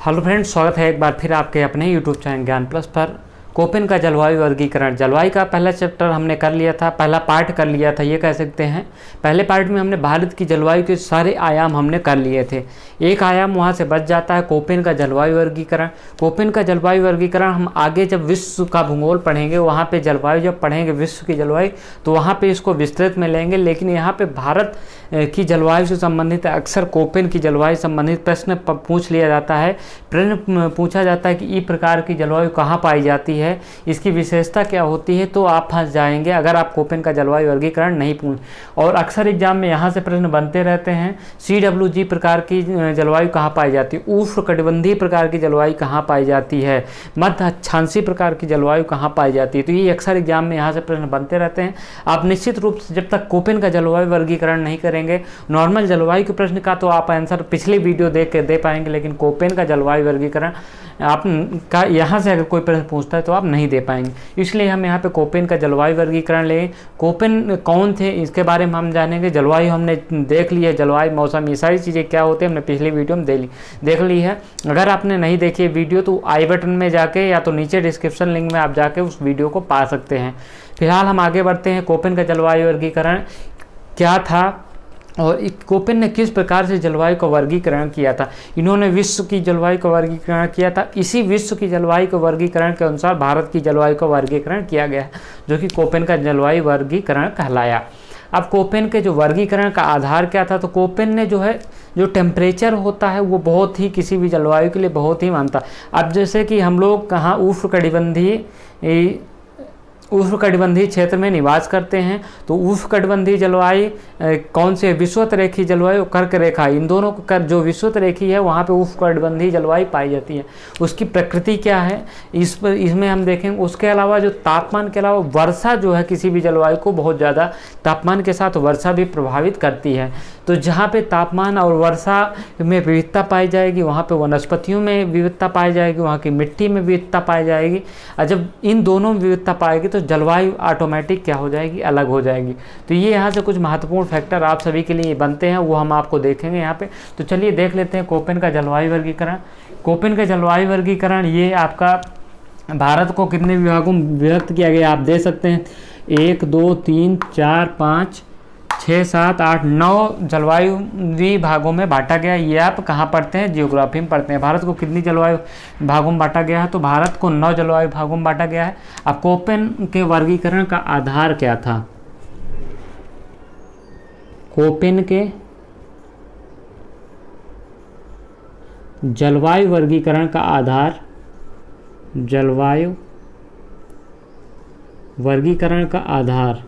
Hello friends, स्वागत है एक बार फिर आपके अपने यूट्यूब चैनल ज्ञान प्लस पर। कोपेन का जलवायु वर्गीकरण, जलवायु का पहला चैप्टर हमने कर लिया था, पहला पार्ट कर लिया था ये कह सकते हैं। पहले पार्ट में हमने भारत की जलवायु के सारे आयाम हमने कर लिए थे। एक आयाम वहाँ से बच जाता है, कोपेन का जलवायु वर्गीकरण। कोपेन का जलवायु वर्गीकरण हम आगे जब विश्व का भूगोल पढ़ेंगे, वहाँ पे जलवायु जब पढ़ेंगे विश्व की जलवायु, तो वहाँ पे इसको विस्तृत में लेंगे। लेकिन यहाँ पे भारत की जलवायु से संबंधित अक्सर कोपेन की जलवायु संबंधित प्रश्न पूछ लिया जाता है। प्रश्न पूछा जाता है कि ई प्रकार की जलवायु कहाँ पाई जाती है, इसकी विशेषता क्या होती है, तो आप फंस जाएंगे अगर आप कोपेन का जलवायु वर्गीकरण नहीं पूछ। और अक्सर एग्जाम में यहाँ से प्रश्न बनते रहते हैं, CWG प्रकार की जलवायु कहाँ पाई जाती है, उष्णकटिबंधीय प्रकार की जलवायु कहाँ पाई जाती है, मध्य अक्षांशीय प्रकार की जलवायु कहाँ पाई जाती है। तो ये अक्सर एग्जाम में यहाँ से प्रश्न बनते रहते हैं। आप निश्चित रूप से जब तक कोपेन का जलवायु वर्गीकरण नहीं करेंगे, नॉर्मल जलवायु के प्रश्न का तो आप आंसर पिछली वीडियो देख के दे पाएंगे, लेकिन कोपेन का जलवायु वर्गीकरण आप का यहाँ से अगर कोई प्रश्न पूछता है तो आप नहीं दे पाएंगे। इसलिए हम यहाँ पे कोपेन का जलवायु वर्गीकरण लें। कोपेन कौन थे इसके बारे में हम जानेंगे। जलवायु हमने देख ली है, जलवायु, मौसम, ये सारी चीज़ें क्या होती है हमने पिछली वीडियो में देख ली है। अगर आपने नहीं देखी है वीडियो तो आई बटन में जाके या तो नीचे डिस्क्रिप्शन लिंक में आप जाके उस वीडियो को पा सकते हैं। फिलहाल हम आगे बढ़ते हैं। कोपेन का जलवायु वर्गीकरण क्या था और कोपेन ने किस प्रकार से जलवायु का वर्गीकरण किया था। इन्होंने विश्व की जलवायु का वर्गीकरण किया था। इसी विश्व की जलवायु के वर्गीकरण के अनुसार भारत की जलवायु का वर्गीकरण किया गया है, जो कि कोपेन का जलवायु वर्गीकरण कहलाया। अब कोपेन के जो वर्गीकरण का आधार क्या था, तो कोपेन ने जो टेम्परेचर होता है वो बहुत ही किसी भी जलवायु के लिए बहुत ही मानता। अब जैसे कि हम लोग कहाँ उष्णकटिबंधीय क्षेत्र में निवास करते हैं, तो उष्णकटिबंधीय जलवायु कौन से, विषुवत-रेखीय जलवायु, कर्क रेखा, इन दोनों को जो विषुवत-रेखीय है वहाँ पे उष्णकटिबंधीय जलवायु पाई जाती है। उसकी प्रकृति क्या है इसमें हम देखेंगे। उसके अलावा जो तापमान के अलावा वर्षा जो है किसी भी जलवायु को बहुत ज़्यादा तापमान के साथ वर्षा भी प्रभावित करती है। तो जहाँ पे तापमान और वर्षा में विविधता पाई जाएगी, वहाँ पे वनस्पतियों में विविधता पाई जाएगी, वहाँ की मिट्टी में विविधता पाई जाएगी। और जब इन दोनों में विविधता पाएगी तो जलवायु ऑटोमेटिक क्या हो जाएगी, अलग हो जाएगी। तो ये यहाँ से कुछ महत्वपूर्ण फैक्टर आप सभी के लिए बनते हैं, वो हम आपको देखेंगे यहाँ पे। तो चलिए देख लेते हैं कोपेन का जलवायु वर्गीकरण। कोपेन का जलवायु वर्गीकरण ये आपका भारत को कितने विभागों में विभक्त किया गया आप दे सकते हैं। 1 2 3 4 5 6 7 8 9 जलवायु विभागों में बांटा गया। ये आप कहाँ पढ़ते हैं, जियोग्राफी में पढ़ते हैं। भारत को कितनी जलवायु भागों में बांटा गया है, तो भारत को 9 जलवायु भागों में बांटा गया है। अब कोपेन के वर्गीकरण का आधार क्या था। कोपेन के जलवायु वर्गीकरण का आधार, जलवायु वर्गीकरण का आधार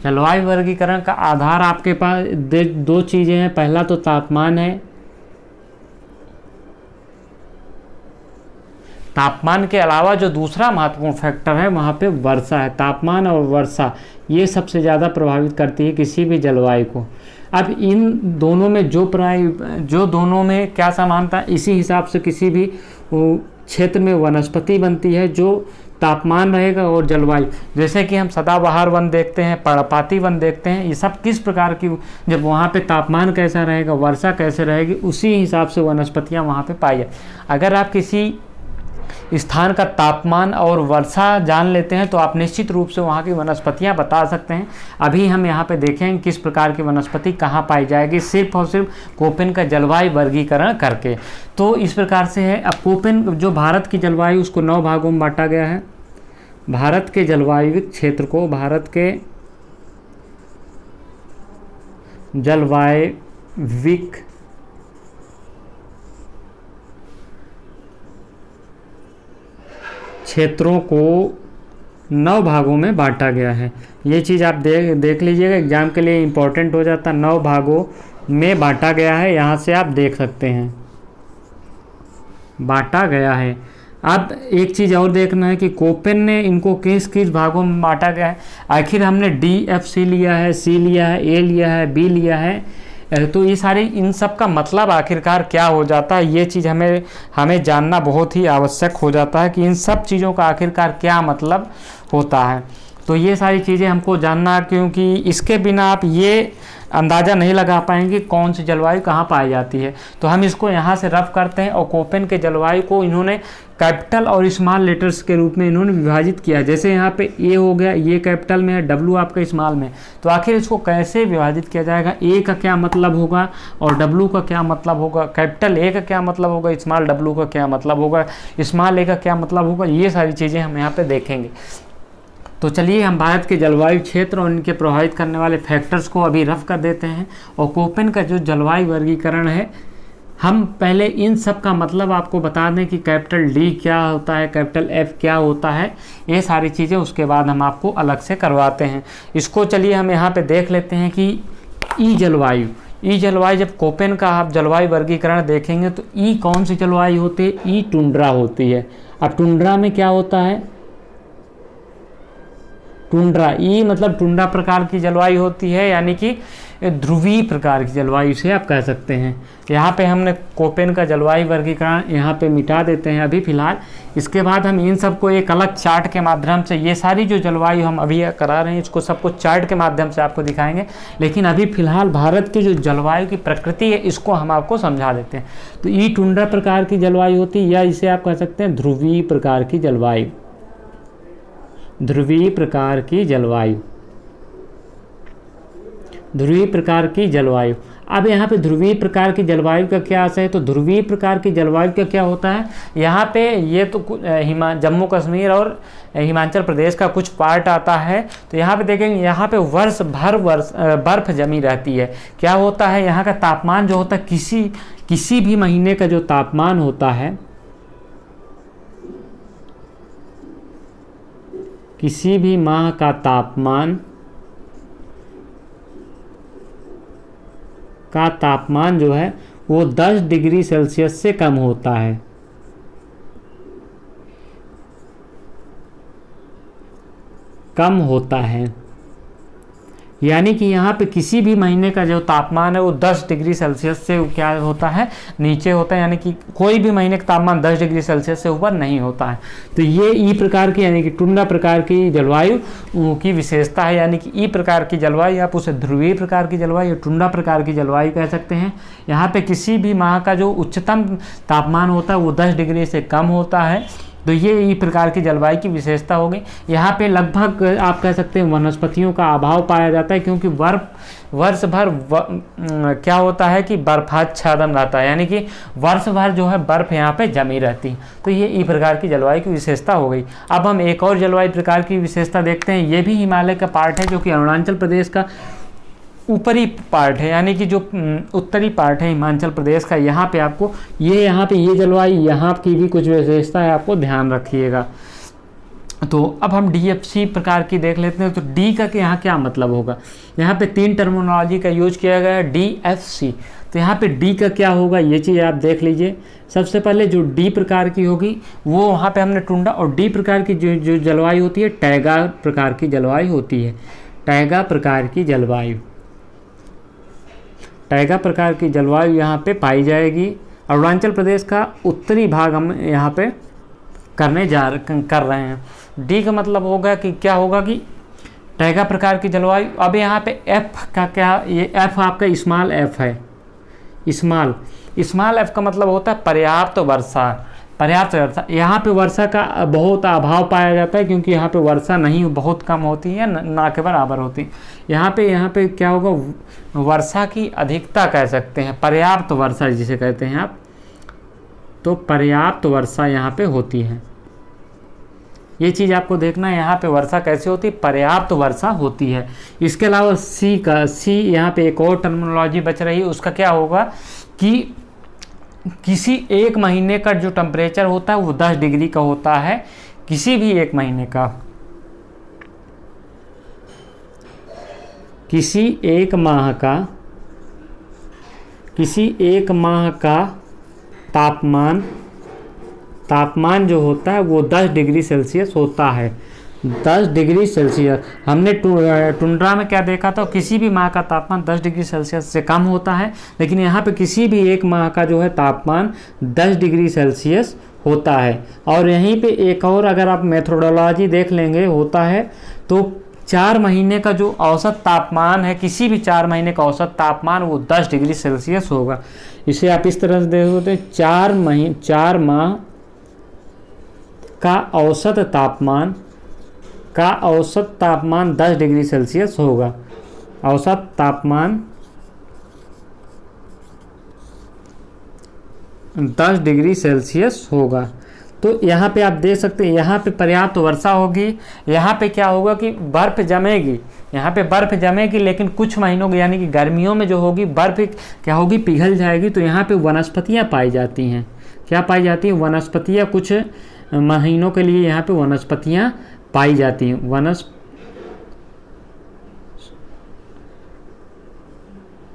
जलवायु वर्गीकरण का आधार आपके पास दो चीज़ें हैं। पहला तो तापमान है, तापमान के अलावा जो दूसरा महत्वपूर्ण फैक्टर है वहाँ पे वर्षा है। तापमान और वर्षा ये सबसे ज़्यादा प्रभावित करती है किसी भी जलवायु को। अब इन दोनों में जो दोनों में क्या समानता, इसी हिसाब से किसी भी क्षेत्र में वनस्पति बनती है जो तापमान रहेगा और जलवायु। जैसे कि हम सदाबहार वन देखते हैं, पर्णपाती वन देखते हैं, ये सब किस प्रकार की, जब वहाँ पे तापमान कैसा रहेगा, वर्षा कैसे रहेगी, उसी हिसाब से वनस्पतियाँ वहाँ पे पाई जाए। अगर आप किसी स्थान का तापमान और वर्षा जान लेते हैं तो आप निश्चित रूप से वहाँ की वनस्पतियाँ बता सकते हैं। अभी हम यहाँ पे देखेंगे किस प्रकार की वनस्पति कहाँ पाई जाएगी, सिर्फ और सिर्फ कोपेन का जलवायु वर्गीकरण करके। तो इस प्रकार से है। अब कोपेन जो भारत की जलवायु, उसको 9 भागों में बांटा गया है। भारत के जलवायु क्षेत्र को, भारत के जलवायु क्षेत्रों को 9 भागों में बांटा गया है। ये चीज़ आप देख लीजिएगा, एग्जाम के लिए इम्पोर्टेंट हो जाता है। 9 भागों में बांटा गया है, यहाँ से आप देख सकते हैं बांटा गया है। अब एक चीज़ और देखना है कि कोपेन ने इनको किस किस भागों में बांटा गया है। आखिर हमने DFC लिया है, C लिया है, A लिया है, B लिया है, तो ये सारी इन सब का मतलब आखिरकार क्या हो जाता है, ये चीज़ हमें जानना बहुत ही आवश्यक हो जाता है कि इन सब चीज़ों का आखिरकार क्या मतलब होता है। तो ये सारी चीज़ें हमको जानना, क्योंकि इसके बिना आप ये अंदाज़ा नहीं लगा पाएंगे कौन सी जलवायु कहाँ पाई जाती है। तो हम इसको यहाँ से रफ करते हैं, और कोपेन के जलवायु को इन्होंने कैपिटल और स्मॉल लेटर्स के रूप में इन्होंने विभाजित किया। जैसे यहाँ पे ए हो गया, ये कैपिटल में है, डब्ल्यू आपका स्मॉल में। तो आखिर इसको कैसे विभाजित किया जाएगा, ए का क्या मतलब होगा और डब्ल्यू का क्या मतलब होगा, कैपिटल ए का क्या मतलब होगा, स्मॉल डब्ल्यू का क्या मतलब होगा, स्मॉल ए का क्या मतलब होगा, ये सारी चीज़ें हम यहाँ पर देखेंगे। तो चलिए हम भारत के जलवायु क्षेत्र और इनके प्रभावित करने वाले फैक्टर्स को अभी रफ कर देते हैं। और कोपेन का जो जलवायु वर्गीकरण है, हम पहले इन सब का मतलब आपको बता दें कि कैपिटल डी क्या होता है, कैपिटल एफ क्या होता है, ये सारी चीज़ें उसके बाद हम आपको अलग से करवाते हैं। इसको चलिए हम यहाँ पे देख लेते हैं कि ई जलवायु जब कोपेन का आप जलवायु वर्गीकरण देखेंगे तो ई कौन सी जलवायु होती है, ई टुंड्रा होती है। अब टुंड्रा में क्या होता है, टुंड्रा, ई मतलब टुंड्रा प्रकार की जलवायु होती है, यानी कि ध्रुवीय प्रकार की जलवायु से आप कह सकते हैं। यहाँ पे हमने कोपेन का जलवायु वर्गीकरण यहाँ पे मिटा देते हैं अभी फ़िलहाल। इसके बाद हम इन सबको एक अलग चार्ट के माध्यम से, ये सारी जो जलवायु हम अभी करा रहे हैं इसको सबको चार्ट के माध्यम से आपको दिखाएंगे। लेकिन अभी फ़िलहाल भारत की जो जलवायु की प्रकृति है इसको हम आपको समझा देते हैं। तो ई टुंड्रा प्रकार की जलवायु होती है, या इसे आप कह सकते हैं ध्रुवीय प्रकार की जलवायु, ध्रुवीय प्रकार की जलवायु, ध्रुवीय प्रकार की जलवायु। अब यहाँ पे ध्रुवीय प्रकार की जलवायु का क्या असर है, तो ध्रुवीय प्रकार की जलवायु का क्या होता है, यहाँ पे ये तो जम्मू कश्मीर और हिमाचल प्रदेश का कुछ पार्ट आता है। तो यहाँ पे देखेंगे, यहाँ पे वर्ष भर बर्फ जमी रहती है। क्या होता है, यहाँ का तापमान जो होता है, किसी भी महीने का जो तापमान होता है, किसी भी माह का तापमान जो है वो 10 डिग्री सेल्सियस से कम होता है। यानी कि यहाँ पे किसी भी महीने का जो तापमान है वो 10 डिग्री सेल्सियस से क्या होता है, नीचे होता है। यानी कि कोई भी महीने का तापमान 10 डिग्री सेल्सियस से ऊपर नहीं होता है। तो ये ई प्रकार की, यानी कि टुंड्रा प्रकार की जलवायु की विशेषता है। यानी कि ई प्रकार की जलवायु, आप उसे ध्रुवीय प्रकार की जलवायु, टुंड्रा प्रकार की जलवायु कह सकते हैं। यहाँ पे किसी भी माह का जो उच्चतम तापमान होता है वो 10 डिग्री से कम होता है। तो ये ई प्रकार की जलवायु की विशेषता होगी। यहाँ पे लगभग आप कह सकते हैं वनस्पतियों का अभाव पाया जाता है, क्योंकि वर्ष भर क्या होता है कि बर्फाच्छादन रहता है, यानी कि वर्ष भर जो है बर्फ यहाँ पे जमी रहती है। तो ये ई प्रकार की जलवायु की विशेषता हो गई। अब हम एक और जलवायु प्रकार की विशेषता देखते हैं। ये भी हिमालय का पार्ट है, जो कि अरुणाचल प्रदेश का ऊपरी पार्ट है, यानी कि जो उत्तरी पार्ट है हिमाचल प्रदेश का। यहाँ पे आपको यहाँ पे ये जलवायु, यहाँ की भी कुछ विशेषता है, आपको ध्यान रखिएगा। तो अब हम DFC प्रकार की देख लेते हैं। तो डी का यहाँ क्या मतलब होगा, यहाँ पे 3 टर्मिनोलॉजी का यूज किया गया है, DFC। तो यहाँ पे डी का क्या होगा, ये चीज़ आप देख लीजिए। सबसे पहले जो डी प्रकार की होगी वो वहाँ पे हमने टुंड्रा, और डी प्रकार की जो जलवायु होती है टैगा प्रकार की जलवायु होती है। टैगा प्रकार की जलवायु, टैगा प्रकार की जलवायु यहाँ पे पाई जाएगी। अरुणाचल प्रदेश का उत्तरी भाग हम यहाँ पे कर रहे हैं। डी का मतलब होगा कि क्या होगा कि टैगा प्रकार की जलवायु। अब यहाँ पे एफ का क्या, ये एफ आपका स्मॉल एफ है। स्मॉल एफ का मतलब होता है पर्याप्त वर्षा। यहाँ पे वर्षा का बहुत अभाव पाया जाता है, क्योंकि यहाँ पे वर्षा नहीं, बहुत कम होती है, ना के बराबर होती है। यहाँ पे क्या होगा, वर्षा की अधिकता कह सकते हैं, पर्याप्त वर्षा जिसे कहते हैं आप। तो पर्याप्त वर्षा यहाँ पे होती है, ये चीज़ आपको देखना है। यहाँ पे वर्षा कैसे होती है, पर्याप्त वर्षा होती है। इसके अलावा सी यहाँ पे एक और टर्मिनोलॉजी बच रही है, उसका क्या होगा कि किसी एक महीने का जो टेम्परेचर होता है वो 10 डिग्री का होता है। किसी भी एक महीने का, किसी एक माह का तापमान जो होता है वो 10 डिग्री सेल्सियस होता है। 10 डिग्री सेल्सियस। हमने टुंड्रा में क्या देखा था, किसी भी माह का तापमान 10 डिग्री सेल्सियस से कम होता है, लेकिन यहाँ पे किसी भी एक माह का जो है तापमान 10 डिग्री सेल्सियस होता है। और यहीं पे एक और अगर आप मेथोडोलॉजी देख लेंगे होता है, तो 4 महीने का जो औसत तापमान है, किसी भी 4 महीने का औसत तापमान वो 10 डिग्री सेल्सियस होगा। इसे आप इस तरह से देख सकते हैं, 4 माह का औसत तापमान 10 डिग्री सेल्सियस होगा। औसत तापमान 10 डिग्री सेल्सियस होगा। तो यहाँ पे आप देख सकते हैं, यहाँ पे पर्याप्त वर्षा होगी। यहाँ पे क्या होगा कि बर्फ़ जमेगी, यहाँ पे बर्फ़ जमेगी, लेकिन कुछ महीनों यानी कि गर्मियों में जो होगी बर्फ़ क्या होगी, पिघल जाएगी। तो यहाँ पे वनस्पतियाँ पाई जाती हैं। क्या पाई जाती हैं? वनस्पतियाँ। कुछ महीनों के लिए यहाँ पे वनस्पतियाँ पाई जाती हैं।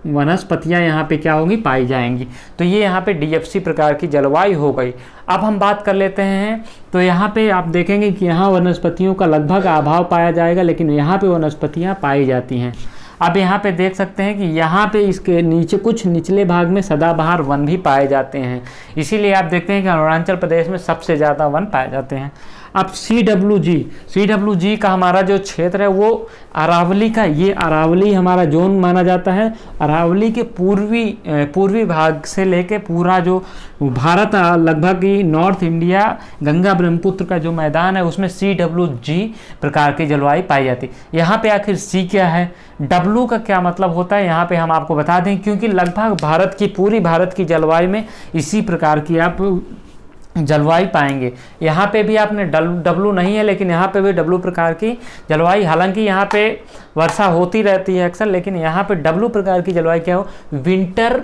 वनस्पतियाँ यहाँ पे क्या होंगी, पाई जाएंगी। तो ये यहाँ पे डीएफसी प्रकार की जलवायु हो गई। अब हम बात कर लेते हैं, तो यहाँ पे आप देखेंगे कि यहाँ वनस्पतियों का लगभग अभाव पाया जाएगा, लेकिन यहाँ पे वनस्पतियाँ पाई जाती हैं। अब यहाँ पे देख सकते हैं कि यहाँ पे इसके नीचे कुछ निचले भाग में सदाबहार वन भी पाए जाते हैं। इसीलिए आप देखते हैं कि अरुणाचल प्रदेश में सबसे ज़्यादा वन पाए जाते हैं। अब CWG का हमारा जो क्षेत्र है वो अरावली का, ये अरावली हमारा जोन माना जाता है। अरावली के पूर्वी भाग से लेके पूरा जो भारत लगभग ही नॉर्थ इंडिया, गंगा ब्रह्मपुत्र का जो मैदान है उसमें CWG प्रकार की जलवायु पाई जाती है। यहाँ पे आखिर C क्या है, W का क्या मतलब होता है, यहाँ पे हम आपको बता दें, क्योंकि लगभग पूरी भारत की जलवायु में इसी प्रकार की आप जलवायु पाएंगे। यहाँ पे भी आपने W नहीं है, लेकिन यहाँ पे भी W प्रकार की जलवायु, हालांकि यहाँ पे वर्षा होती रहती है अक्सर, लेकिन यहाँ पे W प्रकार की जलवायु क्या हो, विंटर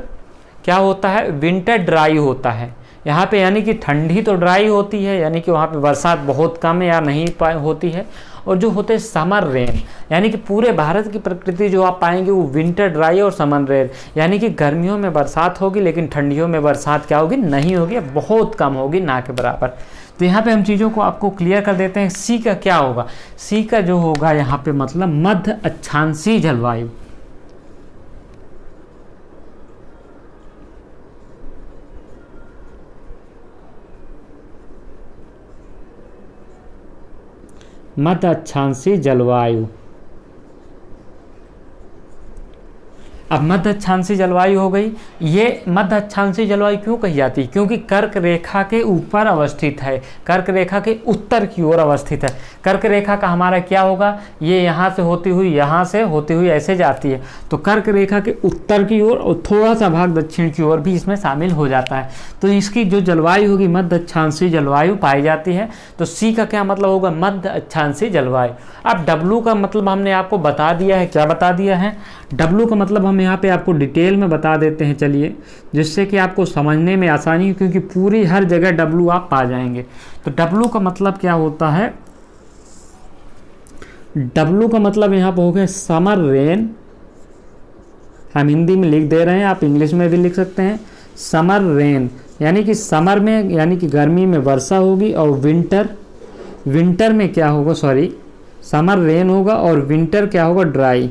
क्या होता है, विंटर ड्राई होता है यहाँ पे, यानी कि ठंडी तो ड्राई होती है, यानी कि वहाँ पे बरसात बहुत कम या नहीं होती है। और जो होते हैं समर रेन, यानी कि पूरे भारत की प्रकृति जो आप पाएंगे वो विंटर ड्राई और समर रेन, यानी कि गर्मियों में बरसात होगी लेकिन ठंडियों में बरसात क्या होगी, नहीं होगी, बहुत कम होगी, ना के बराबर। तो यहाँ पे हम चीज़ों को आपको क्लियर कर देते हैं। सी का क्या होगा, सी का जो होगा यहाँ पे मतलब मध्य अक्षांशीय जलवायु। मध्य अक्षांशीय जलवायु। अब मध्य अक्षांशीय जलवायु हो गई। ये मध्य अक्षांशीय जलवायु क्यों कही जाती है, क्योंकि कर्क रेखा के ऊपर अवस्थित है, कर्क रेखा के उत्तर की ओर अवस्थित है। कर्क रेखा का हमारा क्या होगा, ये यहाँ से होती हुई ऐसे जाती है, तो कर्क रेखा के उत्तर की ओर और थोड़ा सा भाग दक्षिण की ओर भी इसमें शामिल हो जाता है। तो इसकी जो जलवायु होगी मध्य अक्षांशीय जलवायु पाई जाती है। तो सी का क्या मतलब होगा, मध्य अक्षांशीय जलवायु। अब डब्लू का मतलब हमने आपको बता दिया है, क्या बता दिया है, डब्लू का मतलब हम यहाँ पे आपको डिटेल में बता देते हैं, चलिए, जिससे कि आपको समझने में आसानी हो, क्योंकि पूरी हर जगह डब्लू आप पा जाएंगे। तो डब्लू का मतलब क्या होता है, डब्लू का मतलब यहाँ पे हो गया समर रेन, हम हिंदी में लिख दे रहे हैं, आप इंग्लिश में भी लिख सकते हैं। समर रेन यानी कि समर में यानी कि गर्मी में वर्षा होगी, और विंटर में क्या होगा, समर रेन होगा और विंटर क्या होगा, ड्राई।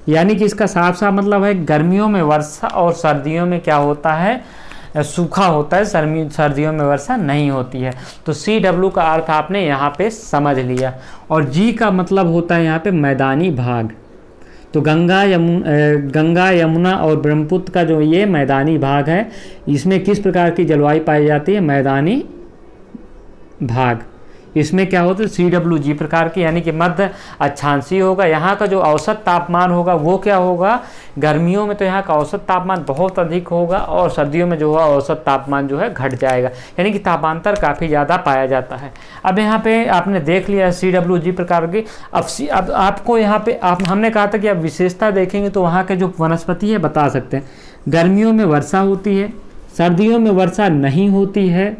यानी कि इसका साफ साफ मतलब है गर्मियों में वर्षा और सर्दियों में क्या होता है, सूखा होता है, सर्दियों में वर्षा नहीं होती है। तो CW का अर्थ आपने यहाँ पे समझ लिया। और G का मतलब होता है यहाँ पे मैदानी भाग। तो गंगा यमुना और ब्रह्मपुत्र का जो ये मैदानी भाग है, इसमें किस प्रकार की जलवायु पाई जाती है, मैदानी भाग। इसमें क्या होता है, CWG प्रकार की, यानी कि मध्य अक्षांशीय होगा। यहाँ का जो औसत तापमान होगा वो क्या होगा, गर्मियों में तो यहाँ का औसत तापमान बहुत अधिक होगा, और सर्दियों में जो है औसत तापमान जो है घट जाएगा, यानी कि तापांतर काफ़ी ज़्यादा पाया जाता है। अब यहाँ पे आपने देख लिया CWG प्रकार की। अब आपको यहाँ पे हमने कहा था कि आप विशेषता देखेंगे तो वहाँ के जो वनस्पति है बता सकते हैं। गर्मियों में वर्षा होती है, सर्दियों में वर्षा नहीं होती है,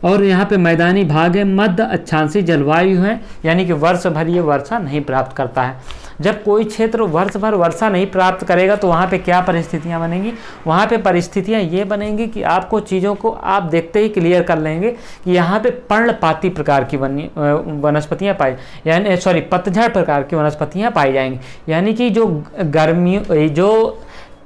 और यहाँ पे मैदानी भाग है, मध्य अक्षांशीय जलवायु है, यानी कि वर्ष भर ये वर्षा नहीं प्राप्त करता है। जब कोई क्षेत्र वर्ष भर वर्षा नहीं प्राप्त करेगा तो वहाँ पे क्या परिस्थितियाँ बनेंगी, वहाँ पे परिस्थितियाँ ये बनेंगी कि आपको चीज़ों को आप देखते ही क्लियर कर लेंगे कि यहाँ पे पर्णपाती प्रकार की वनस्पतियाँ पाई, यानी पतझड़ प्रकार की वनस्पतियाँ पाई जाएंगी। यानी कि जो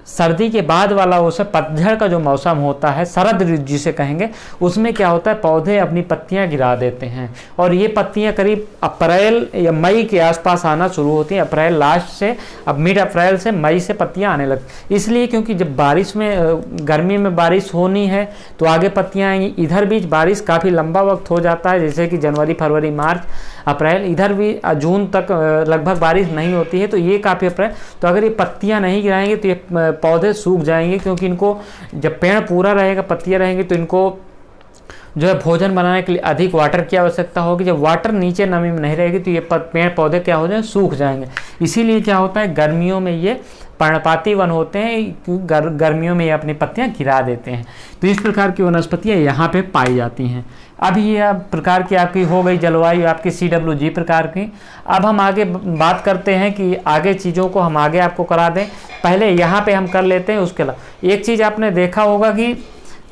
सर्दी के बाद वाला उसे पतझड़ का जो मौसम होता है, शरद ऋतु जिसे कहेंगे, उसमें क्या होता है, पौधे अपनी पत्तियां गिरा देते हैं और ये पत्तियां करीब अप्रैल या मई के आसपास आना शुरू होती हैं। अप्रैल लास्ट से, अब मिड अप्रैल से मई से पत्तियां आने लगती, इसलिए क्योंकि जब बारिश में, गर्मी में बारिश होनी है तो आगे पत्तियां आएंगी। इधर बीच बारिश काफ़ी लंबा वक्त हो जाता है, जैसे कि जनवरी, फरवरी, मार्च, अप्रैल, इधर भी जून तक लगभग बारिश नहीं होती है, तो ये काफ़ी अप्रैल, तो अगर ये पत्तियां नहीं गिराएंगे तो ये पौधे सूख जाएंगे, क्योंकि इनको जब पेड़ पूरा रहेगा, पत्तियां रहेंगी, तो इनको जो है भोजन बनाने के लिए अधिक वाटर की आवश्यकता होगी। जब वाटर नीचे नमी में नहीं रहेगी तो ये पेड़ पौधे क्या हो जाएंगे, सूख जाएंगे। इसीलिए क्या होता है, गर्मियों में ये पर्णपाती वन होते हैं, गर्मियों में ये अपनी पत्तियां गिरा देते हैं। तो इस प्रकार की वनस्पतियां यहाँ पे पाई जाती हैं। अब ये प्रकार की आपकी हो गई जलवायु आपकी CWG प्रकार की। अब हम आगे बात करते हैं कि आगे चीज़ों को हम आगे आपको करा दें, पहले यहाँ पे हम कर लेते हैं। उसके अलावा एक चीज़ आपने देखा होगा कि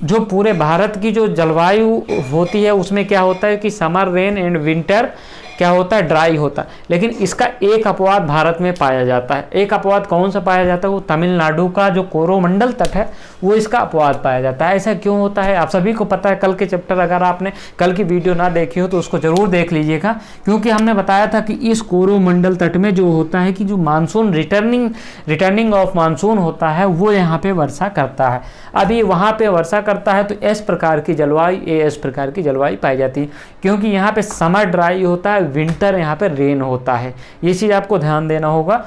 जो पूरे भारत की जो जलवायु होती है उसमें क्या होता है कि समर, रेन एंड विंटर क्या होता है, ड्राई होता है। लेकिन इसका एक अपवाद भारत में पाया जाता है। एक अपवाद कौन सा पाया जाता है, वो तमिलनाडु का जो कोरोमंडल तट है वो इसका अपवाद पाया जाता है। ऐसा क्यों होता है, आप सभी को पता है। कल के चैप्टर अगर आपने कल की वीडियो ना देखी हो तो उसको जरूर देख लीजिएगा, क्योंकि हमने बताया था कि इस कोरोमंडल तट में जो होता है कि जो मानसून रिटर्निंग ऑफ मानसून होता है वो यहाँ पे वर्षा करता है। अब ये वहाँ पे वर्षा करता है तो इस प्रकार की जलवायु, इस प्रकार की जलवायु पाई जाती है, क्योंकि यहाँ पे समर ड्राई होता है, विंटर यहाँ पे रेन होता है। ये चीज़ आपको ध्यान देना होगा।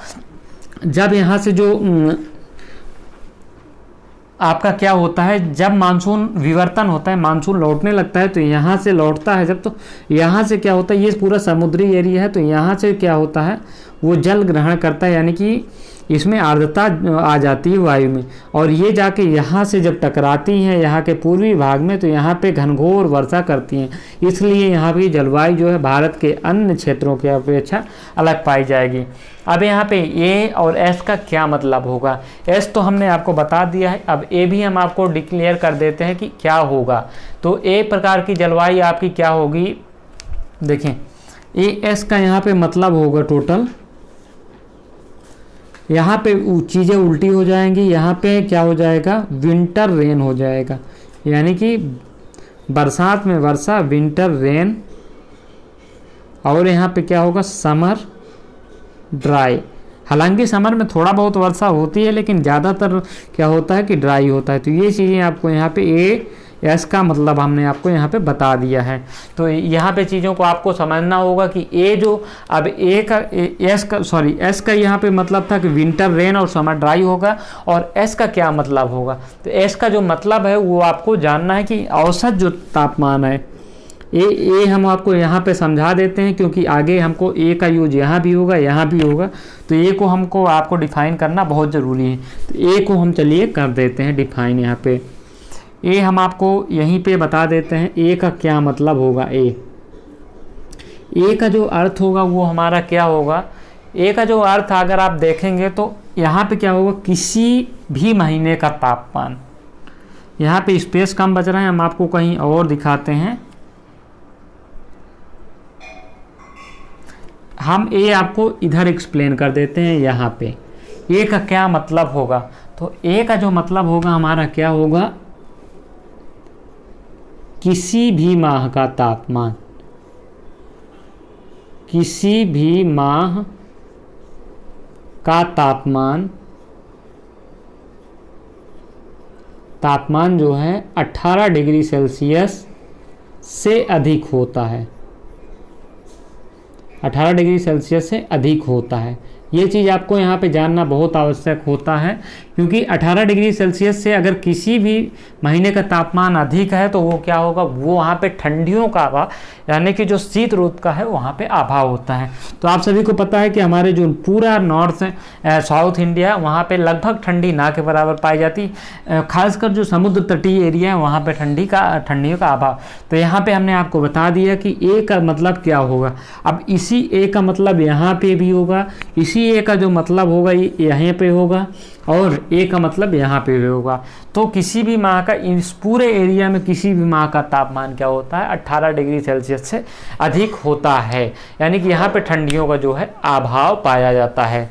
जब यहाँ से जो आपका क्या होता है, जब मानसून विवर्तन होता है, मानसून लौटने लगता है, तो यहाँ से लौटता है जब, तो यहाँ से क्या होता है, ये पूरा समुद्री एरिया है, तो यहाँ से क्या होता है, वो जल ग्रहण करता है, यानी कि इसमें आर्द्रता आ जाती है वायु में, और ये जाके यहाँ से जब टकराती हैं यहाँ के पूर्वी भाग में, तो यहाँ पे घनघोर वर्षा करती हैं। इसलिए यहाँ की जलवायु जो है भारत के अन्य क्षेत्रों की अपेक्षा अलग पाई जाएगी। अब यहाँ पे ए और एस का क्या मतलब होगा, एस तो हमने आपको बता दिया है, अब ए भी हम आपको डिक्लेयर कर देते हैं कि क्या होगा। तो ए प्रकार की जलवायु आपकी क्या होगी, देखें ए एस का यहाँ पे मतलब होगा टोटल, यहाँ पे चीज़ें उल्टी हो जाएंगी। यहाँ पे क्या हो जाएगा, विंटर रेन हो जाएगा, यानी कि बरसात में वर्षा, विंटर रेन, और यहाँ पे क्या होगा, समर ड्राई। हालांकि समर में थोड़ा बहुत वर्षा होती है, लेकिन ज़्यादातर क्या होता है कि ड्राई होता है। तो ये चीज़ें आपको यहाँ पे ए एस का मतलब हमने आपको यहाँ पे बता दिया है। तो यहाँ पे चीज़ों को आपको समझना होगा कि ए जो, अब एस का यहाँ पे मतलब था कि विंटर रेन और समर ड्राई होगा, और एस का क्या मतलब होगा, तो एस का जो मतलब है वो आपको जानना है कि औसत जो तापमान है। ए हम आपको यहाँ पे समझा देते हैं, क्योंकि आगे हमको ए का यूज यहाँ भी होगा, यहाँ भी होगा, तो ए को आपको डिफाइन करना बहुत ज़रूरी है। तो ए को हम चलिए कर देते हैं डिफाइन। यहाँ पे ए हम आपको यहीं पे बता देते हैं ए का क्या मतलब होगा। ए का जो अर्थ होगा वो हमारा क्या होगा, ए का जो अर्थ अगर आप देखेंगे तो यहाँ पे क्या होगा, किसी भी महीने का तापमान। यहाँ पे स्पेस कम बच रहा है, हम आपको कहीं और दिखाते हैं। हम ए आपको इधर एक्सप्लेन कर देते हैं। यहाँ पे ए का क्या मतलब होगा, तो ए का जो मतलब होगा हमारा क्या होगा, किसी भी माह का तापमान, किसी भी माह का तापमान जो है 18 डिग्री सेल्सियस से अधिक होता है, 18 डिग्री सेल्सियस से अधिक होता है। ये चीज़ आपको यहाँ पे जानना बहुत आवश्यक होता है, क्योंकि 18 डिग्री सेल्सियस से अगर किसी भी महीने का तापमान अधिक है तो वो क्या होगा, वो वहाँ पे ठंडियों का अभाव, यानी कि जो शीत ऋतु का है वहाँ पे अभाव होता है। तो आप सभी को पता है कि हमारे जो पूरा नॉर्थ साउथ इंडिया वहाँ पे लगभग ठंडी ना के बराबर पाई जाती, खासकर जो समुद्र तटीय एरिया है वहाँ पे ठंडियों का अभाव। तो यहाँ पे हमने आपको बता दिया कि ए का मतलब क्या होगा। अब इसी ए का मतलब यहाँ पे भी होगा, इसी ए का जो मतलब होगा ये यहाँ पे होगा, और ए का मतलब यहाँ पे भी होगा। तो किसी भी माह का, इस पूरे एरिया में किसी भी माह का तापमान क्या होता है, 18 डिग्री सेल्सियस से अधिक होता है, यानी कि यहाँ पे ठंडियों का जो है अभाव पाया जाता है।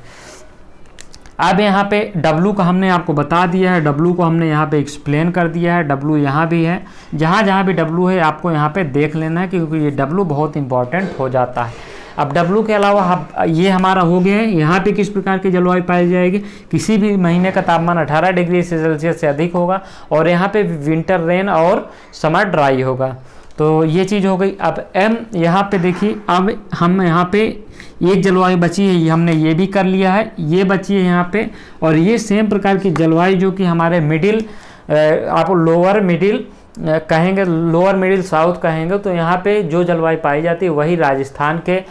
अब यहाँ पे W का हमने आपको बता दिया है, W को हमने यहाँ पे एक्सप्लेन कर दिया है। W यहाँ भी है, जहाँ जहाँ भी W है आपको यहाँ पे देख लेना है, क्योंकि ये W बहुत इंपॉर्टेंट हो जाता है। अब W के अलावा ये हमारा हो गया है, यहाँ पे किस प्रकार की जलवायु पाई जाएगी, किसी भी महीने का तापमान 18 डिग्री सेल्सियस से अधिक होगा, और यहाँ पे विंटर रेन और समर ड्राई होगा। तो ये चीज़ हो गई। अब M यहाँ पे देखिए, अब हम यहाँ पे एक जलवायु बची है, ये हमने ये भी कर लिया है, ये बची है यहाँ पे, और ये सेम प्रकार की जलवायु जो कि हमारे मिडिल, आप लोअर मिडिल कहेंगे, लोअर मिडिल साउथ कहेंगे, तो यहाँ पे जो जलवायु पाई जाती है वही राजस्थान के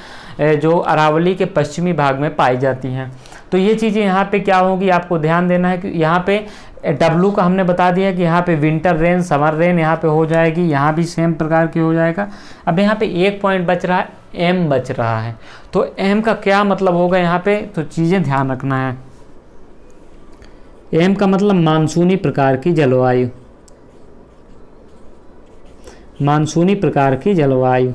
जो अरावली के पश्चिमी भाग में पाई जाती हैं। तो ये चीज़ें यहाँ पे क्या होगी, आपको ध्यान देना है कि यहाँ पे W का हमने बता दिया कि यहाँ पे विंटर रेन समर रेन यहाँ पे हो जाएगी, यहाँ भी सेम प्रकार की हो जाएगा। अब यहाँ पे एक पॉइंट बच रहा है, M बच रहा है। तो M का क्या मतलब होगा यहाँ पे, तो चीज़ें ध्यान रखना है। M का मतलब मानसूनी प्रकार की जलवायु, मानसूनी प्रकार की जलवायु,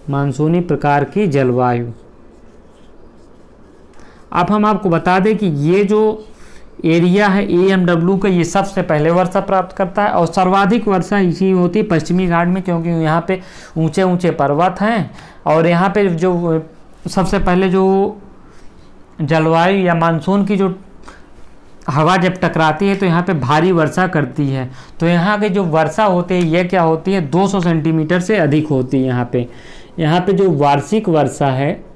मानसूनी प्रकार की जलवायु। अब हम आपको बता दें कि ये जो एरिया है AMW का, ये सबसे पहले वर्षा प्राप्त करता है, और सर्वाधिक वर्षा इसी होती है पश्चिमी घाट में, क्योंकि यहाँ पे ऊंचे ऊंचे पर्वत हैं, और यहाँ पे जो सबसे पहले जो जलवायु या मानसून की जो हवा जब टकराती है तो यहाँ पे भारी वर्षा करती है। तो यहाँ के जो वर्षा होती है ये क्या होती है, 200 सेंटीमीटर से अधिक होती है। यहाँ पे जो वार्षिक वर्षा है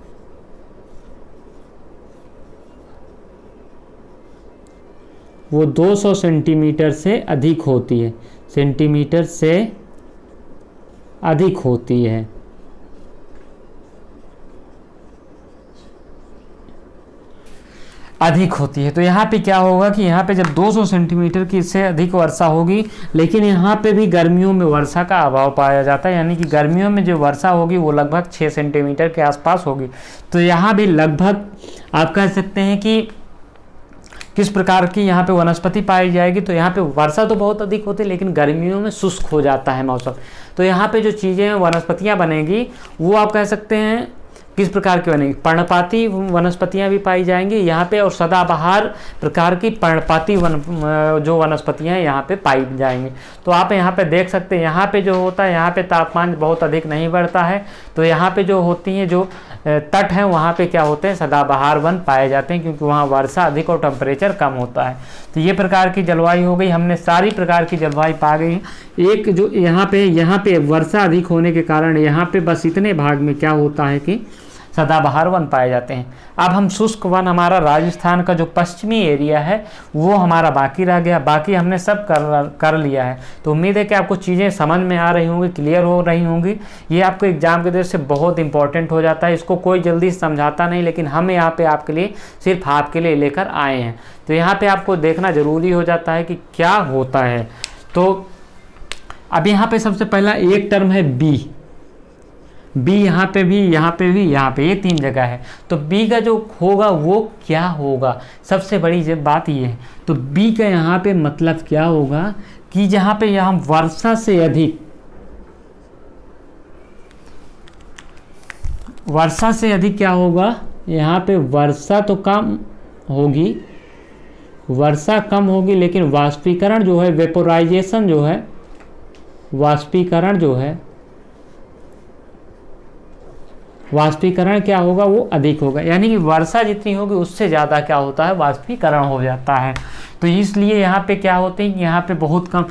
वो 200 सेंटीमीटर से अधिक होती है, सेंटीमीटर से अधिक होती है। अधिक होती है। तो यहाँ पे क्या होगा कि यहाँ पे जब 200 सेंटीमीटर की से अधिक वर्षा होगी, लेकिन यहाँ पे भी गर्मियों में वर्षा का अभाव पाया जाता है, यानी कि गर्मियों में जो वर्षा होगी वो लगभग 6 सेंटीमीटर के आसपास होगी। तो यहाँ भी लगभग आप कह सकते हैं कि किस प्रकार की यहाँ पे वनस्पति पाई जाएगी, तो यहाँ पे वर्षा तो बहुत अधिक होती है, लेकिन गर्मियों में शुष्क हो जाता है मौसम। तो यहाँ पे जो चीज़ें वनस्पतियाँ बनेगी वो आप कह सकते हैं किस प्रकार की बनेगी, पर्णपाती वनस्पतियाँ भी पाई जाएंगी यहाँ पे, और सदाबहार प्रकार की पर्णपाती जो वनस्पतियाँ यहाँ पे पाई जाएंगी। तो आप यहाँ पे देख सकते हैं, यहाँ पे जो होता है यहाँ पे तापमान बहुत अधिक नहीं बढ़ता है, तो यहाँ पे जो होती हैं जो तट हैं वहाँ पे क्या होते हैं, सदाबहार वन पाए जाते हैं, क्योंकि वहाँ वर्षा अधिक और टेम्परेचर कम होता है। तो ये प्रकार की जलवायु हो गई, हमने सारी प्रकार की जलवायु पा गई। एक जो यहाँ पे वर्षा अधिक होने के कारण यहाँ पे बस इतने भाग में क्या होता है कि सदाबहार वन पाए जाते हैं। अब हम शुष्क वन, हमारा राजस्थान का जो पश्चिमी एरिया है वो हमारा बाकी रह गया, बाकी हमने सब कर लिया है। तो उम्मीद है कि आपको चीज़ें समझ में आ रही होंगी, क्लियर हो रही होंगी। ये आपको एग्जाम के दृष्टि से बहुत इंपॉर्टेंट हो जाता है, इसको कोई जल्दी समझाता नहीं, लेकिन हम यहाँ पे आपके लिए सिर्फ आपके लिए लेकर आए हैं। तो यहाँ पे आपको देखना जरूरी हो जाता है कि क्या होता है। तो अब यहाँ पे सबसे पहला एक टर्म है बी, यहाँ पे भी, यहाँ पे भी, यहाँ पे, ये 3 जगह है। तो बी का जो होगा वो क्या होगा, सबसे बड़ी बात ये है। तो बी का यहाँ पे मतलब क्या होगा कि जहाँ पे यहाँ वर्षा से अधिक क्या होगा, यहाँ पे वर्षा तो कम होगी, वर्षा कम होगी, लेकिन वाष्पीकरण जो है, वेपोराइजेशन जो है, वाष्पीकरण क्या होगा, वो अधिक होगा। यानी कि वर्षा जितनी होगी उससे ज़्यादा क्या होता है, वाष्पीकरण हो जाता है। तो इसलिए यहाँ पे क्या होते हैं कि यहाँ पे बहुत कम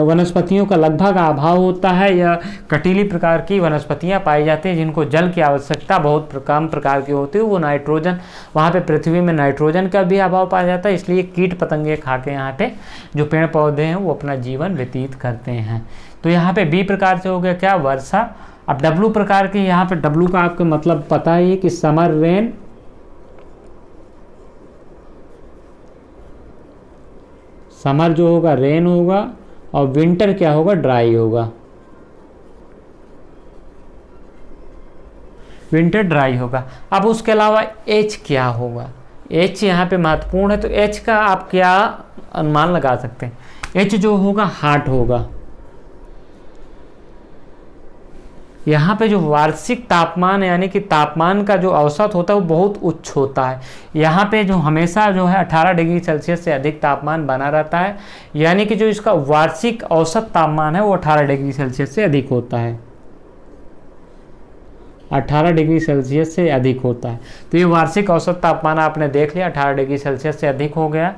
वनस्पतियों का लगभग अभाव होता है, या कटीली प्रकार की वनस्पतियाँ पाई जाती हैं जिनको जल की आवश्यकता बहुत कम प्रकार की होती है। वो नाइट्रोजन, वहाँ पे पृथ्वी में नाइट्रोजन का भी अभाव पाया जाता है, इसलिए कीट पतंगे खा के यहाँ पे जो पेड़ पौधे हैं वो अपना जीवन व्यतीत करते हैं। तो यहाँ पे बी प्रकार से हो गया क्या, वर्षा। अब डब्लू प्रकार के, यहाँ पे डब्लू का आपको मतलब पता ही है कि समर रेन, समर जो होगा रेन होगा और विंटर क्या होगा, ड्राई होगा, विंटर ड्राई होगा। अब उसके अलावा एच क्या होगा, एच यहाँ पे महत्वपूर्ण है। तो एच का आप क्या अनुमान लगा सकते हैं, एच जो होगा हार्ट होगा। यहाँ पे जो वार्षिक तापमान यानी कि तापमान का जो औसत होता है वो बहुत उच्च होता है। यहाँ पे जो हमेशा जो है 18 डिग्री सेल्सियस से अधिक तापमान बना रहता है, यानी कि जो इसका वार्षिक औसत तापमान है वो 18 डिग्री सेल्सियस से अधिक होता है, 18 डिग्री सेल्सियस से अधिक होता है। तो ये वार्षिक औसत तापमान आपने देख लिया, 18 डिग्री सेल्सियस से अधिक हो गया।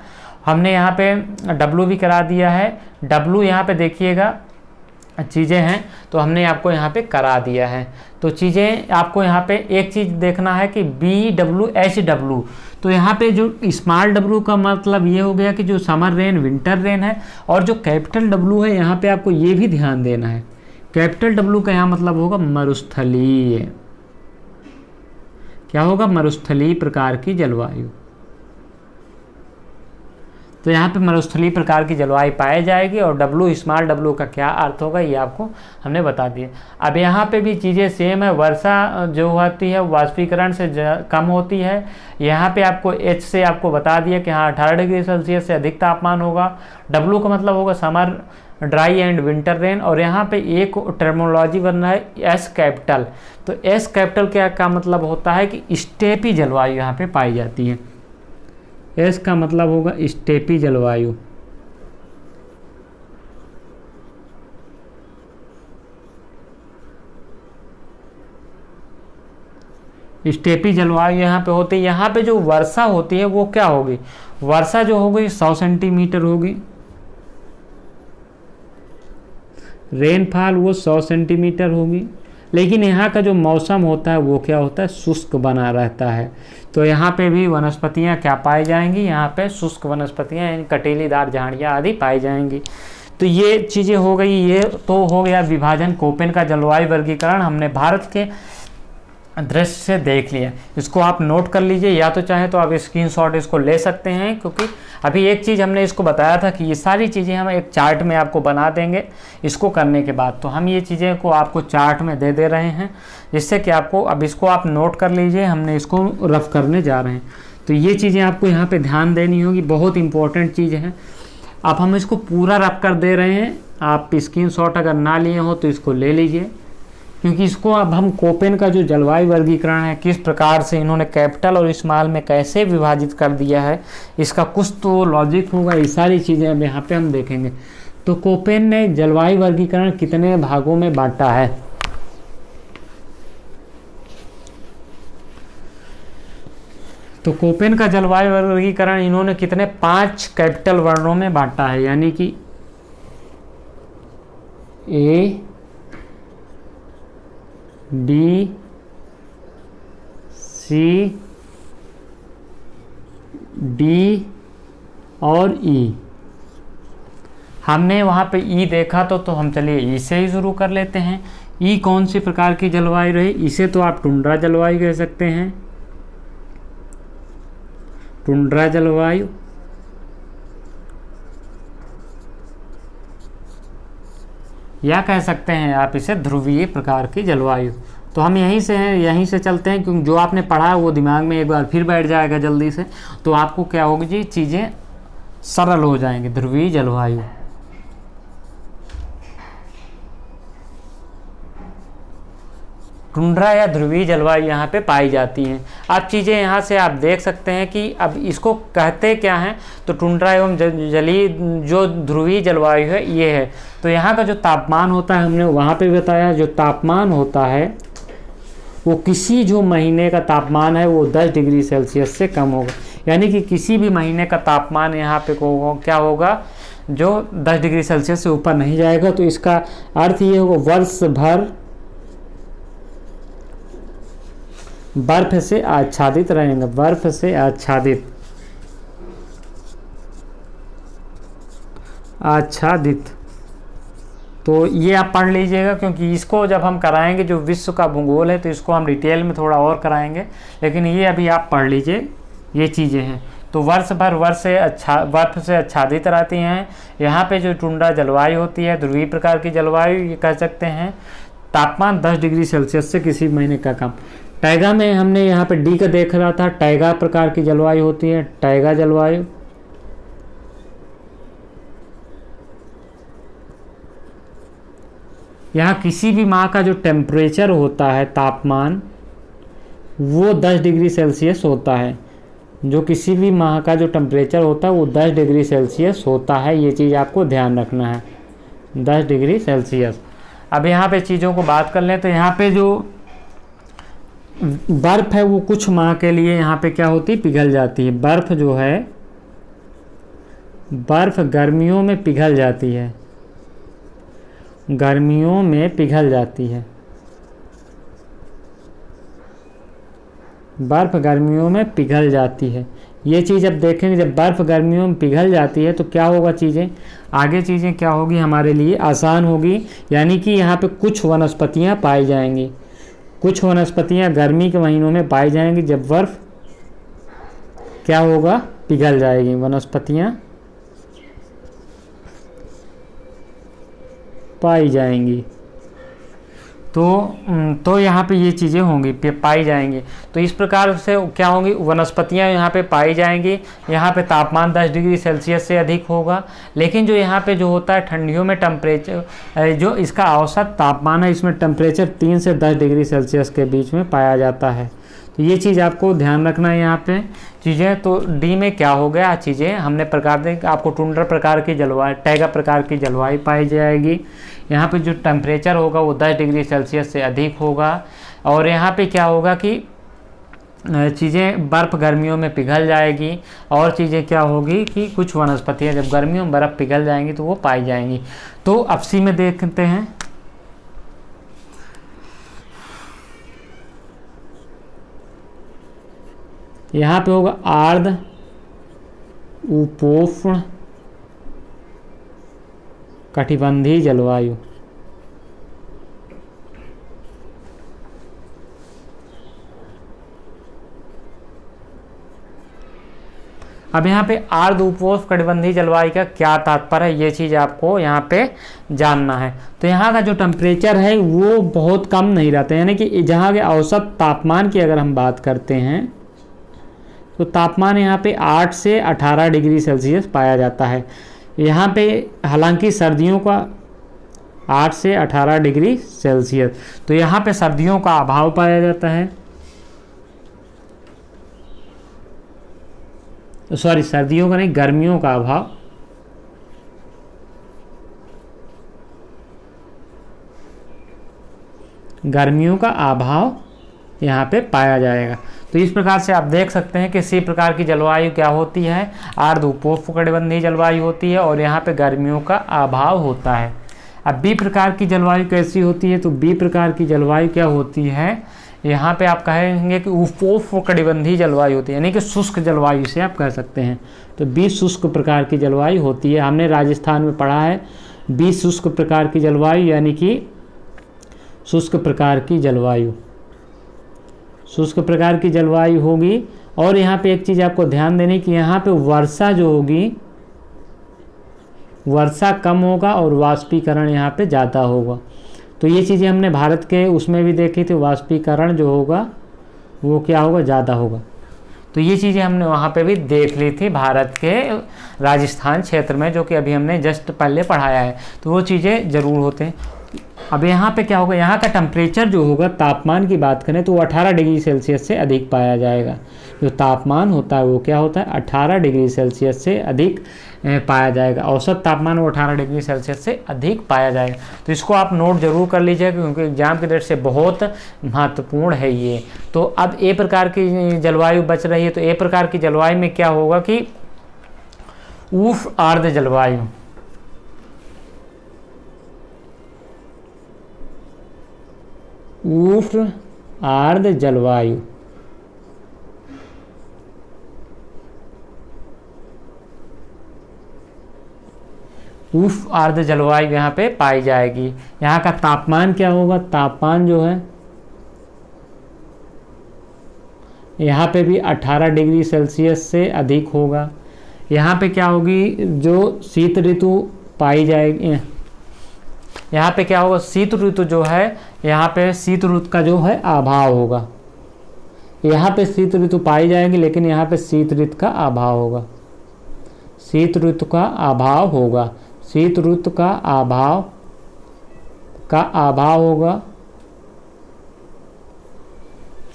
हमने यहाँ पे डब्लू भी करा दिया है, डब्लू यहाँ पे देखिएगा चीज़ें हैं तो हमने आपको यहाँ पे करा दिया है। तो चीज़ें आपको यहाँ पे एक चीज़ देखना है कि बी डब्लू एच डब्लू। तो यहाँ पे जो स्मॉल डब्लू का मतलब ये हो गया कि जो समर रेन विंटर रेन है, और जो कैपिटल डब्लू है यहाँ पे आपको ये भी ध्यान देना है, कैपिटल डब्लू का यहाँ मतलब होगा मरुस्थलीय, क्या होगा, मरुस्थलीय प्रकार की जलवायु। तो यहाँ पे मरुस्थलीय प्रकार की जलवायु पाई जाएगी। और डब्लू स्मॉल डब्लू का क्या अर्थ होगा ये आपको हमने बता दिया। अब यहाँ पे भी चीज़ें सेम है, वर्षा जो होती है वाष्पीकरण से कम होती है। यहाँ पे आपको एच से आपको बता दिया कि हाँ 18 डिग्री सेल्सियस से अधिक तापमान होगा। डब्लू का मतलब होगा summer dry and winter rain. और यहाँ पे एक टर्मिनोलॉजी बन रहा है एस कैपिटल। तो एस कैपिटल क्या का मतलब होता है कि स्टेपी जलवायु यहाँ पे पाई जाती है। एस का मतलब होगा स्टेपी जलवायु। स्टेपी जलवायु यहाँ पे होती है। यहाँ पे जो वर्षा होती है वो क्या होगी, वर्षा जो होगी 100 सेंटीमीटर होगी, रेनफॉल वो 100 सेंटीमीटर होगी। लेकिन यहाँ का जो मौसम होता है वो क्या होता है, शुष्क बना रहता है। तो यहाँ पे भी वनस्पतियाँ क्या पाई जाएंगी, यहाँ पे शुष्क वनस्पतियाँ यानी कटीलीदार झाड़ियाँ आदि पाई जाएंगी। तो ये चीज़ें हो गई। ये तो हो गया विभाजन, कोपेन का जलवायु वर्गीकरण हमने भारत के दृश्य से देख लिया। इसको आप नोट कर लीजिए, या तो चाहे तो आप स्क्रीनशॉट इसको ले सकते हैं, क्योंकि अभी एक चीज़ हमने इसको बताया था कि ये सारी चीज़ें हम एक चार्ट में आपको बना देंगे इसको करने के बाद। तो हम ये चीज़ें को आपको चार्ट में दे रहे हैं, जिससे कि आपको अब इसको आप नोट कर लीजिए, हमने इसको रफ करने जा रहे हैं। तो ये चीज़ें आपको यहाँ पर ध्यान देनी होगी, बहुत इंपॉर्टेंट चीज़ है। अब हम इसको पूरा रफ कर दे रहे हैं, आप स्क्रीनशॉट अगर ना लिए हो तो इसको ले लीजिए, क्योंकि इसको अब हम कोपेन का जो जलवायु वर्गीकरण है, किस प्रकार से इन्होंने कैपिटल और स्मॉल में कैसे विभाजित कर दिया है, इसका कुछ तो लॉजिक होगा। ये सारी चीज़ें अब यहाँ पे हम देखेंगे। तो कोपेन ने जलवायु वर्गीकरण कितने भागों में बांटा है, तो कोपेन का जलवायु वर्गीकरण इन्होंने कितने 5 कैपिटल वर्णों में बांटा है, यानी कि ए डी सी डी और ई। हमने वहाँ पे ई देखा तो हम चलिए ई से ही शुरू कर लेते हैं। ई कौन सी प्रकार की जलवायु रही, इसे तो आप टुंड्रा जलवायु कह सकते हैं, टुंड्रा जलवायु। या कह सकते हैं आप इसे ध्रुवीय प्रकार की जलवायु। तो हम यहीं से चलते हैं, क्योंकि जो आपने पढ़ा है वो दिमाग में एक बार फिर बैठ जाएगा जल्दी से, तो आपको क्या होगी जी, चीज़ें सरल हो जाएंगी। ध्रुवीय जलवायु, टुंड्रा या ध्रुवीय जलवायु यहाँ पे पाई जाती हैं। अब चीज़ें यहाँ से आप देख सकते हैं कि अब इसको कहते क्या हैं, तो टुंड्रा एवं जलीय जो ध्रुवीय जलवायु है ये है। तो यहाँ का जो तापमान होता है, हमने वहाँ पे बताया, जो तापमान होता है वो किसी जो महीने का तापमान है वो 10 डिग्री सेल्सियस से कम होगा। यानी कि किसी भी महीने का तापमान यहाँ पे क्या होगा, जो 10 डिग्री सेल्सियस से ऊपर नहीं जाएगा। तो इसका अर्थ ये होगा वर्ष भर बर्फ से आच्छादित रहेंगे, बर्फ से आच्छादित, आच्छादित। तो ये आप पढ़ लीजिएगा, क्योंकि इसको जब हम कराएंगे जो विश्व का भूगोल है तो इसको हम डिटेल में थोड़ा और कराएंगे, लेकिन ये अभी आप पढ़ लीजिए, ये चीज़ें हैं। तो वर्ष भर बर्फ से आच्छादित रहती हैं। यहाँ पे जो टुंड्रा जलवायु होती है, ध्रुवीय प्रकार की जलवायु ये कह सकते हैं। तापमान 10 डिग्री सेल्सियस से किसी महीने का कम। टैगा में हमने यहाँ पे डी का देख रहा था, टैगा प्रकार की जलवायु होती है, टैगा जलवायु। यहाँ किसी भी माह का जो टेम्परेचर होता है, तापमान, वो 10 डिग्री सेल्सियस होता है। जो किसी भी माह का जो टेम्परेचर होता है वो 10 डिग्री सेल्सियस होता है। ये चीज़ आपको ध्यान रखना है, 10 डिग्री सेल्सियस। अब यहाँ पे चीज़ों को बात कर लें तो यहाँ पे जो बर्फ़ है वो कुछ माह के लिए यहाँ पे क्या होती है, पिघल जाती है। बर्फ़ जो है, बर्फ़ गर्मियों में पिघल जाती है, गर्मियों में पिघल जाती है, बर्फ़ गर्मियों में पिघल जाती है। ये चीज़ अब देखेंगे, जब बर्फ़ गर्मियों में पिघल जाती है तो क्या होगा, चीज़ें आगे चीज़ें क्या होगी, हमारे लिए आसान होगी। यानी कि यहाँ पे कुछ वनस्पतियाँ पाई जाएंगी, कुछ वनस्पतियाँ गर्मी के महीनों में पाई जाएंगी, जब बर्फ़ क्या होगा, पिघल जाएगी, वनस्पतियाँ पाई जाएंगी। तो यहाँ पे ये चीज़ें होंगी, पाई जाएंगी। तो इस प्रकार से क्या होंगी, वनस्पतियाँ यहाँ पे पाई जाएंगी। यहाँ पे तापमान 10 डिग्री सेल्सियस से अधिक होगा। लेकिन जो यहाँ पे जो होता है ठंडियों में टेम्परेचर, जो इसका औसत तापमान है, इसमें टेम्परेचर 3 से 10 डिग्री सेल्सियस के बीच में पाया जाता है। तो ये चीज़ आपको ध्यान रखना है यहाँ पे चीज़ें। तो डी में क्या हो गया, चीज़ें हमने प्रकार दें, आपको टुंड्रा प्रकार की जलवायु, टैगा प्रकार की जलवायु पाई जाएगी। यहाँ पे जो टेम्परेचर होगा वो 10 डिग्री सेल्सियस से अधिक होगा। और यहाँ पे क्या होगा कि चीज़ें बर्फ़ गर्मियों में पिघल जाएगी। और चीज़ें क्या होगी कि कुछ वनस्पतियाँ जब गर्मियों में बर्फ़ पिघल जाएंगी तो वो पाई जाएंगी। तो अब सी में देखते हैं, यहाँ पे होगा आर्द्र उपोष्ण कटिबंधीय जलवायु। अब यहाँ पे आर्द्र उपोष्ण कटिबंधीय जलवायु का क्या तात्पर्य है, ये चीज़ आपको यहाँ पे जानना है। तो यहाँ का जो टेम्परेचर है वो बहुत कम नहीं रहता है, यानी कि जहाँ के औसत तापमान की अगर हम बात करते हैं तो तापमान यहाँ पे 8 से 18 डिग्री सेल्सियस पाया जाता है। यहाँ पे हालांकि सर्दियों का 8 से 18 डिग्री सेल्सियस, तो यहाँ पे सर्दियों का अभाव पाया जाता है। सॉरी, सर्दियों का नहीं, गर्मियों का अभाव, गर्मियों का अभाव यहाँ पे पाया जाएगा। तो इस प्रकार से आप देख सकते हैं कि सी प्रकार की जलवायु क्या होती है, आर्द्र उपोष्ण कटिबंधीय जलवायु होती है और यहाँ पे गर्मियों का अभाव होता है। अब बी प्रकार की जलवायु कैसी होती है, तो बी प्रकार की जलवायु क्या होती है, यहाँ पे आप कहेंगे कि उपोष्ण कटिबंधीय जलवायु होती है, यानी कि शुष्क जलवायु से आप कह सकते हैं। तो बी शुष्क प्रकार की जलवायु होती है। हमने राजस्थान में पढ़ा है बी शुष्क प्रकार की जलवायु, यानी कि शुष्क प्रकार की जलवायु, शुष्क प्रकार की जलवायु होगी। और यहाँ पे एक चीज़ आपको ध्यान देनी कि यहाँ पे वर्षा जो होगी, वर्षा कम होगा और वाष्पीकरण यहाँ पे ज़्यादा होगा। तो ये चीज़ें हमने भारत के उसमें भी देखी थी, वाष्पीकरण जो होगा वो क्या होगा, ज़्यादा होगा। तो ये चीज़ें हमने वहाँ पे भी देख ली थी भारत के राजस्थान क्षेत्र में, जो कि अभी हमने जस्ट पहले पढ़ाया है। तो वो चीज़ें ज़रूर होते हैं। अब यहाँ पे क्या होगा, यहाँ का टेम्परेचर जो होगा, तापमान की बात करें तो 18 डिग्री सेल्सियस से अधिक पाया जाएगा। जो तापमान होता है वो क्या होता है, 18 डिग्री सेल्सियस से अधिक पाया जाएगा। औसत तापमान वो 18 डिग्री सेल्सियस से अधिक पाया जाएगा। तो इसको आप नोट जरूर कर लीजिएगा क्योंकि एग्जाम की दृष्टि से बहुत महत्वपूर्ण है ये। तो अब ए प्रकार की जलवायु बच रही है, तो ए प्रकार की जलवायु में क्या होगा कि उष्ण आर्द्र जलवायु, उष्ण आर्द्र जलवायु, उष्ण आर्द्र जलवायु यहाँ पे पाई जाएगी। यहाँ का तापमान क्या होगा, तापमान जो है यहाँ पे भी 18 डिग्री सेल्सियस से अधिक होगा। यहाँ पे क्या होगी, जो शीत ऋतु पाई जाएगी, यहाँ पे क्या होगा, शीत ऋतु जो है, यहाँ पे शीत ऋतु का जो है अभाव होगा। यहाँ पे शीत ऋतु पाई जाएगी लेकिन यहाँ पे शीत ऋतु का अभाव होगा, शीत ऋतु का अभाव होगा, शीत ऋतु का अभाव होगा,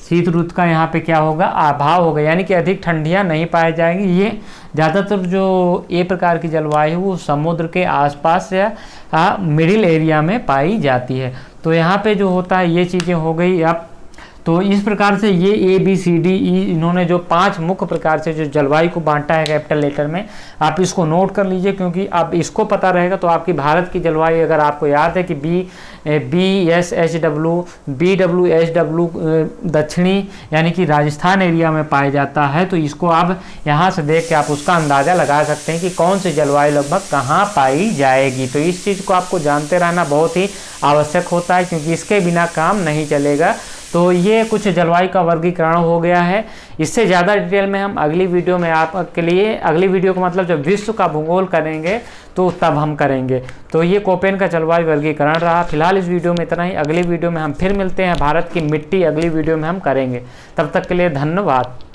शीत ऋतु का यहाँ पे क्या होगा, अभाव होगा, यानी कि अधिक ठंडियाँ नहीं पाई जाएंगी। ये ज़्यादातर जो ए प्रकार की जलवायु है वो समुद्र के आसपास या मिडिल एरिया में पाई जाती है। तो यहाँ पे जो होता है ये चीज़ें हो गई। अब तो इस प्रकार से ये ABCDE इन्होंने जो 5 मुख्य प्रकार से जो जलवायु को बांटा है कैपिटल लेटर में, आप इसको नोट कर लीजिए क्योंकि अब इसको पता रहेगा तो आपकी भारत की जलवायु, अगर आपको याद है कि BSHW, BWSW दक्षिणी यानी कि राजस्थान एरिया में पाया जाता है, तो इसको आप यहाँ से देख के आप उसका अंदाज़ा लगा सकते हैं कि कौन सी जलवायु लगभग कहाँ पाई जाएगी। तो इस चीज़ को आपको जानते रहना बहुत ही आवश्यक होता है क्योंकि इसके बिना काम नहीं चलेगा। तो ये कुछ जलवायु का वर्गीकरण हो गया है। इससे ज़्यादा डिटेल में हम अगली वीडियो में आपके लिए, अगली वीडियो का मतलब जब विश्व का भूगोल करेंगे तो तब हम करेंगे। तो ये कोपेन का जलवायु वर्गीकरण रहा। फिलहाल इस वीडियो में इतना ही। अगली वीडियो में हम फिर मिलते हैं, भारत की मिट्टी अगली वीडियो में हम करेंगे। तब तक के लिए धन्यवाद।